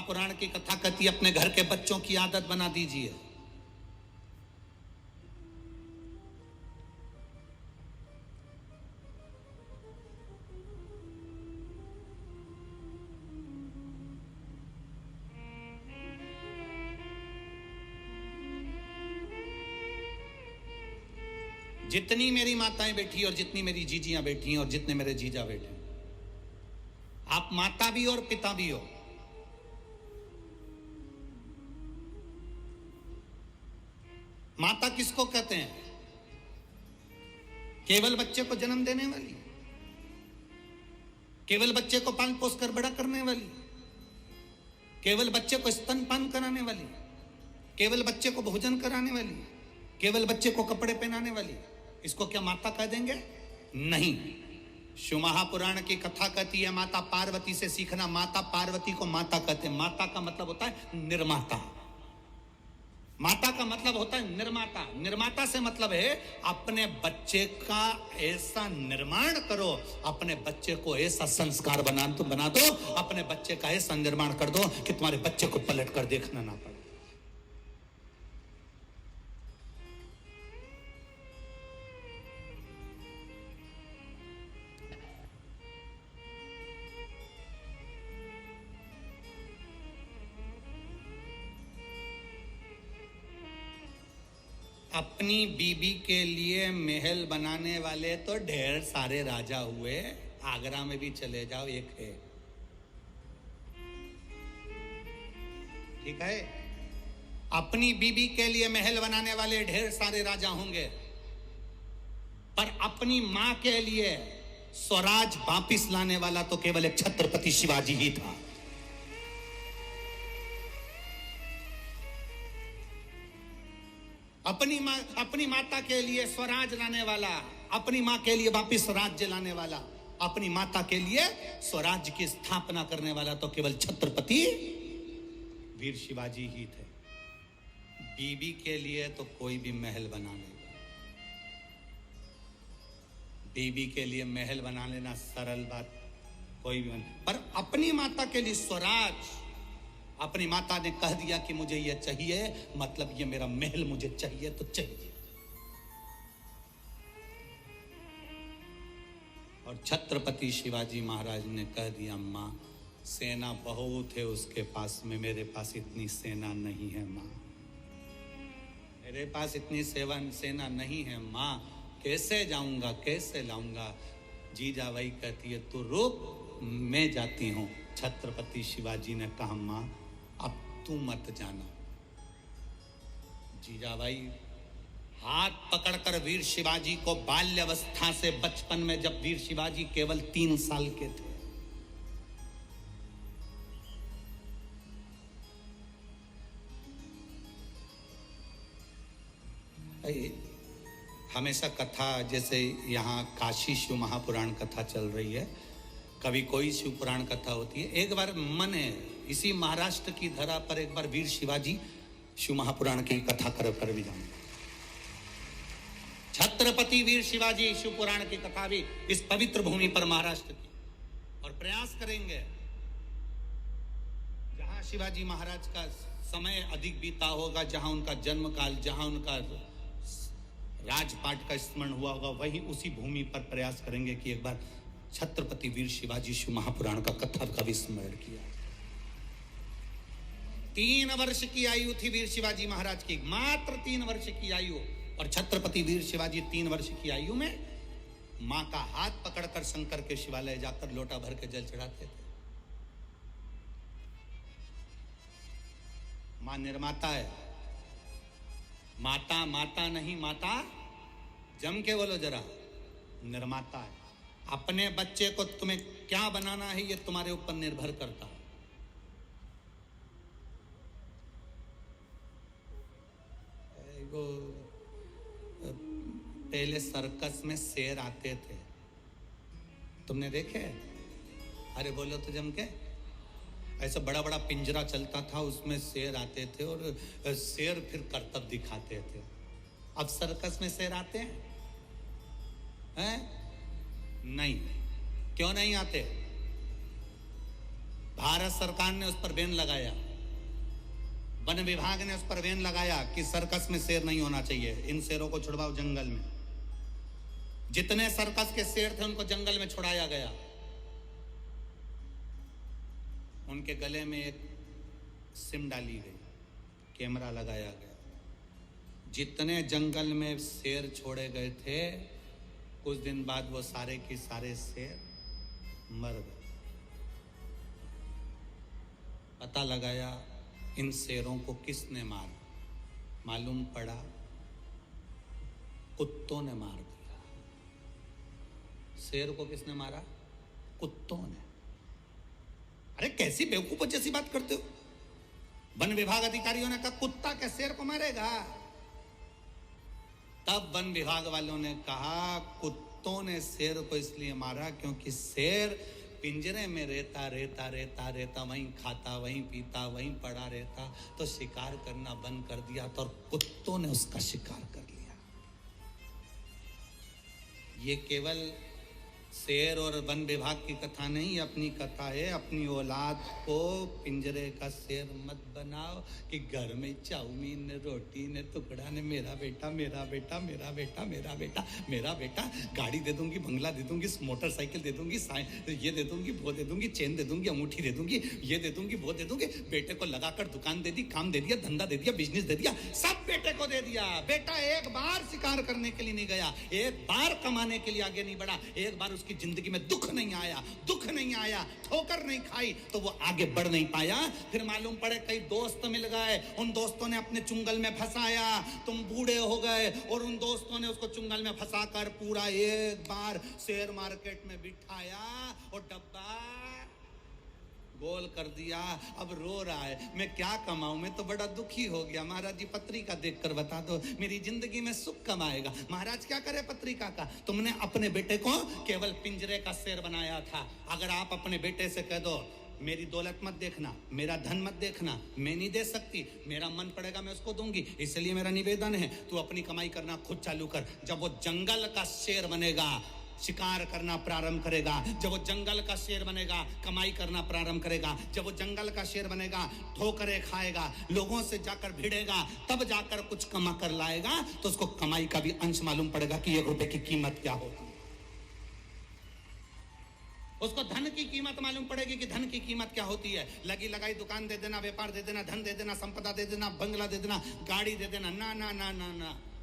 महापुराण की कथा कहती है अपने घर के बच्चों की आदत बना दीजिए। जितनी मेरी माताएं बैठी और जितनी मेरी जीजियां बैठी और जितने मेरे जीजा बैठे, आप माता भी और पिता भी हो। माता किसको कहते हैं? केवल बच्चे को जन्म देने वाली, केवल बच्चे को पाल पोस कर बड़ा करने वाली, केवल बच्चे को स्तनपान कराने वाली, केवल बच्चे को भोजन कराने वाली, केवल बच्चे को कपड़े पहनाने वाली, इसको क्या माता कह देंगे? नहीं। शिव महापुराण की कथा कहती है माता पार्वती से सीखना। माता पार्वती को माता कहते हैं। माता का मतलब होता है निर्माता। माता का मतलब होता है निर्माता। निर्माता से मतलब है अपने बच्चे का ऐसा निर्माण करो, अपने बच्चे को ऐसा संस्कार बना दो, अपने बच्चे का ऐसा निर्माण कर दो कि तुम्हारे बच्चे को पलट कर देखना ना पड़े। अपनी बीबी के लिए महल बनाने वाले तो ढेर सारे राजा हुए। आगरा में भी चले जाओ, एक है। ठीक है, अपनी बीबी के लिए महल बनाने वाले ढेर सारे राजा होंगे, पर अपनी मां के लिए स्वराज वापिस लाने वाला तो केवल एक छत्रपति शिवाजी ही था। अपनी माता के लिए स्वराज लाने वाला, अपनी मां के लिए वापिस राज्य लाने वाला, अपनी माता के लिए स्वराज्य की स्थापना करने वाला तो केवल छत्रपति वीर शिवाजी ही थे। बीबी के लिए तो कोई भी महल बना लेगा। बीबी के लिए महल बना लेना सरल बात, कोई भी पर अपनी माता के लिए स्वराज, अपनी माता ने कह दिया कि मुझे ये चाहिए, मतलब ये मेरा महल मुझे चाहिए तो चाहिए। और छत्रपति शिवाजी महाराज ने कह दिया मां, सेना बहुत है उसके पास में, मेरे पास इतनी सेना नहीं है मां, मेरे पास इतनी सेना नहीं है मां, कैसे जाऊंगा, कैसे लाऊंगा? जीजाबाई कहती है तू रुक, मैं जाती हूं। छत्रपति शिवाजी ने कहा मां अब तू मत जाना। जीजाबाई हाथ पकड़कर वीर शिवाजी को बाल्यावस्था से, बचपन में जब वीर शिवाजी केवल 3 साल के थे, हमेशा कथा, जैसे यहाँ काशी शिव महापुराण कथा चल रही है, कभी कोई शिव पुराण कथा होती है, एक बार मन है इसी महाराष्ट्र की धरा पर एक बार वीर शिवाजी शिव महापुराण की कथा कर भी जाऊंगा। छत्रपति वीर शिवाजी शिव पुराण की कथा भी इस पवित्र भूमि पर महाराष्ट्र की, और प्रयास करेंगे जहां शिवाजी महाराज का समय अधिक बीता होगा, जहां उनका जन्म काल, जहां उनका राजपाट का स्मरण हुआ होगा, वही उसी भूमि पर प्रयास करेंगे कि एक बार छत्रपति वीर शिवाजी शिव महापुराण का कथा का भी स्मरण किया। 3 वर्ष की आयु थी वीर शिवाजी महाराज की, मात्र 3 वर्ष की आयु, और छत्रपति वीर शिवाजी 3 वर्ष की आयु में मां का हाथ पकड़कर शंकर के शिवालय जाकर लोटा भर के जल चढ़ाते थे। मां निर्माता है, माता माता नहीं, माता जम के बोलो जरा, निर्माता है। अपने बच्चे को तुम्हें क्या बनाना है ये तुम्हारे ऊपर निर्भर करता है। पहले सर्कस में शेर आते थे, तुमने देखे? अरे बोलो तो जम के, ऐसा बड़ा बड़ा पिंजरा चलता था, उसमें शेर आते थे और शेर फिर करतब दिखाते थे। अब सर्कस में शेर आते हैं? नहीं, क्यों नहीं आते? भारत सरकार ने उस पर बैन लगाया, वन विभाग ने उस पर बैन लगाया कि सर्कस में शेर नहीं होना चाहिए, इन शेरों को छुड़वाओ जंगल में। जितने सर्कस के शेर थे उनको जंगल में छुड़ाया गया, उनके गले में एक सिम डाली गई, कैमरा लगाया गया। जितने जंगल में शेर छोड़े गए थे, कुछ दिन बाद वो सारे के सारे शेर मर गए। पता लगाया इन शेरों को किसने मारा, मालूम पड़ा कुत्तों ने मार दिया। शेर को किसने मारा? कुत्तों ने। अरे कैसी बेवकूफों जैसी बात करते हो। वन विभाग अधिकारियों ने कहा कुत्ता क्या शेर को मारेगा? तब वन विभाग वालों ने कहा कुत्तों ने शेर को इसलिए मारा क्योंकि शेर पिंजरे में रहता रहता रहता रहता, वहीं खाता, वहीं पीता, वहीं पड़ा रहता, तो शिकार करना बंद कर दिया तो कुत्तों ने उसका शिकार कर लिया। ये केवल शेर और वन विभाग की कथा नहीं, अपनी कथा है। अपनी औलाद को पिंजरे का शेर मत बनाओ कि घर में चाउमीन ने, रोटी ने, टुकड़ा ने, मेरा बेटा मेरा बेटा मेरा बेटा मेरा बेटा मेरा बेटा, गाड़ी दे दूंगी, बंगला दे दूंगी, मोटरसाइकिल दे दूंगी, ये दे दूंगी, वो दे दूंगी, चेन दे दूंगी, अंगूठी दे दूंगी, ये दे दूंगी, वो दे दूंगी। बेटे को लगाकर दुकान दे दी, काम दे दिया, धंधा दे दिया, बिजनेस दे दिया, सब बेटे को दे दिया। बेटा एक बार शिकार करने के लिए नहीं गया, एक बार कमाने के लिए आगे नहीं बढ़ा, एक बार उसकी जिंदगी में दुख नहीं आया, ठोकर नहीं खाई, तो वो आगे बढ़ नहीं पाया। फिर मालूम पड़े कई दोस्त मिल गए, उन दोस्तों ने अपने चुंगल में फंसाया, तुम बूढ़े हो गए, और उन दोस्तों ने उसको चुंगल में फंसाकर पूरा एक बार शेयर मार्केट में बिठाया और डब्बा गोल कर दिया। अब रो रहा है, मैं क्या कमाऊं, मैं तो बड़ा दुखी हो गया। महाराज जी पत्रिका देखकर बता दो, मेरी जिंदगी में सुख कम आएगा। महाराज क्या करे पत्रिका का? तुमने अपने बेटे को केवल पिंजरे का शेर बनाया था। अगर आप अपने बेटे से कह दो मेरी दौलत मत देखना, मेरा धन मत देखना, मैं नहीं दे सकती, मेरा मन पड़ेगा मैं उसको दूंगी, इसलिए मेरा निवेदन है तू अपनी कमाई करना खुद चालू कर। जब वो जंगल का शेर बनेगा, शिकार करना प्रारंभ करेगा, जब वो जंगल का शेर बनेगा, कमाई करना प्रारंभ करेगा, जब वो जंगल का शेर बनेगा, ठोकरे खाएगा, लोगों से जाकर भिड़ेगा, तब जाकर कुछ कमा कर लाएगा, तो उसको कमाई का भी अंश मालूम पड़ेगा कि 1 रुपए की कीमत क्या होती है। उसको धन की कीमत मालूम पड़ेगी कि धन की कीमत क्या होती है। लगी लगाई दुकान दे देना, व्यापार दे देना, धन दे देना, संपदा दे देना, बंगला दे देना, गाड़ी दे देना, ना ना ना ना ना।